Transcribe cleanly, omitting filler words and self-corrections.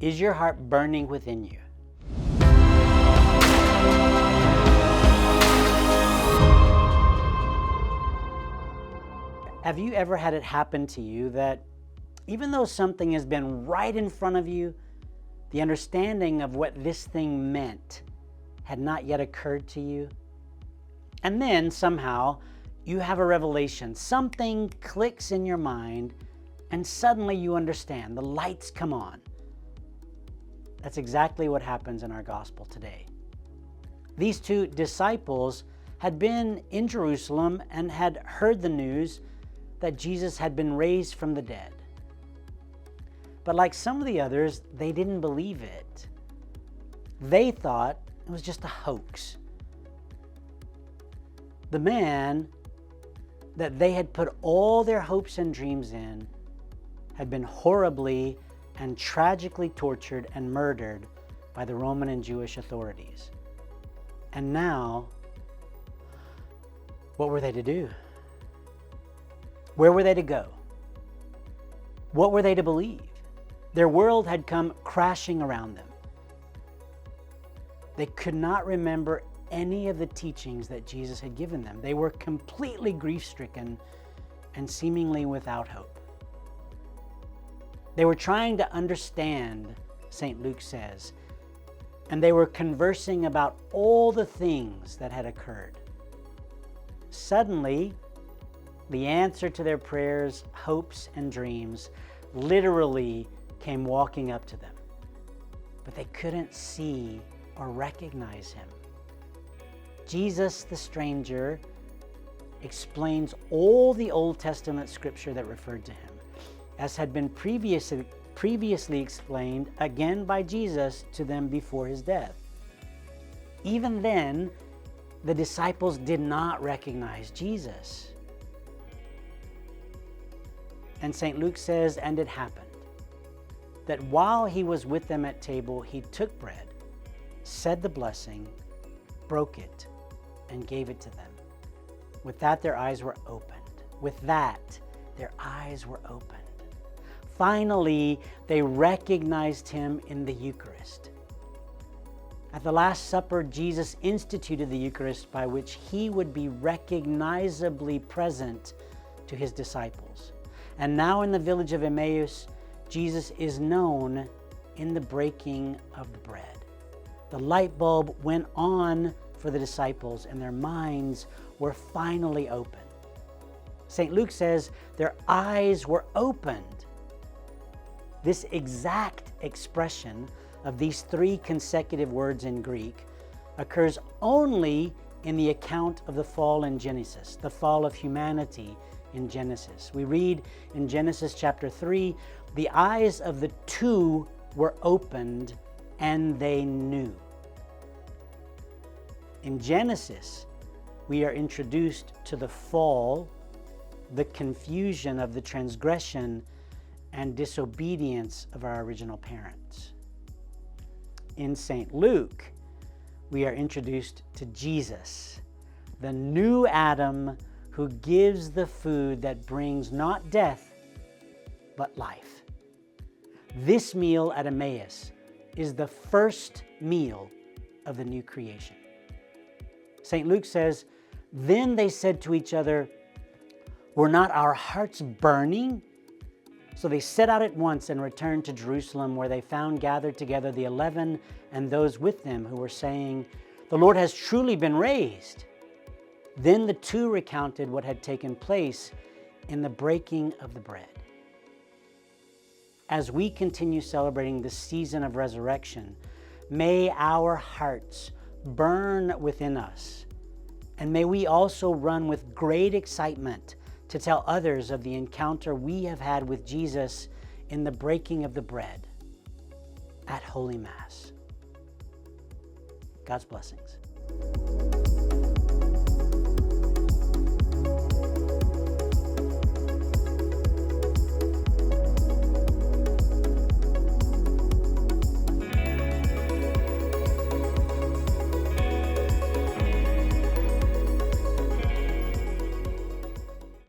Is your heart burning within you? Have you ever had it happen to you that even though something has been right in front of you, the understanding of what this thing meant had not yet occurred to you? And then somehow you have a revelation, something clicks in your mind, and suddenly you understand, the lights come on. That's exactly what happens in our gospel today. These two disciples had been in Jerusalem and had heard the news that Jesus had been raised from the dead. But like some of the others, they didn't believe it. They thought it was just a hoax. The man that they had put all their hopes and dreams in had been horribly and tragically tortured and murdered by the Roman and Jewish authorities. And now, what were they to do? Where were they to go? What were they to believe? Their world had come crashing around them. They could not remember any of the teachings that Jesus had given them. They were completely grief-stricken and seemingly without hope. They were trying to understand, St. Luke says, and they were conversing about all the things that had occurred. Suddenly, the answer to their prayers, hopes, and dreams literally came walking up to them. But they couldn't see or recognize him. Jesus, the stranger, explains all the Old Testament scripture that referred to him, as had been previously explained again by Jesus to them before his death. Even then, the disciples did not recognize Jesus. And St. Luke says, and it happened, that while he was with them at table, he took bread, said the blessing, broke it, and gave it to them. With that, their eyes were opened. With that, their eyes were opened. Finally, they recognized him in the Eucharist. At the Last Supper, Jesus instituted the Eucharist by which he would be recognizably present to his disciples. And now in the village of Emmaus, Jesus is known in the breaking of the bread. The light bulb went on for the disciples and their minds were finally opened. St. Luke says their eyes were opened. This exact expression of these three consecutive words in Greek occurs only in the account of the fall in Genesis, the fall of humanity in Genesis. We read in Genesis chapter 3, the eyes of the two were opened and they knew. In Genesis, we are introduced to the fall, the confusion of the transgression and disobedience of our original parents. In St. Luke, we are introduced to Jesus, the new Adam who gives the food that brings not death, but life. This meal at Emmaus is the first meal of the new creation. St. Luke says, then they said to each other, were not our hearts burning? So they set out at once and returned to Jerusalem, where they found gathered together the 11 and those with them who were saying, the Lord has truly been raised. Then the two recounted what had taken place in the breaking of the bread. As we continue celebrating the season of resurrection, may our hearts burn within us, and may we also run with great excitement to tell others of the encounter we have had with Jesus in the breaking of the bread at Holy Mass. God's blessings.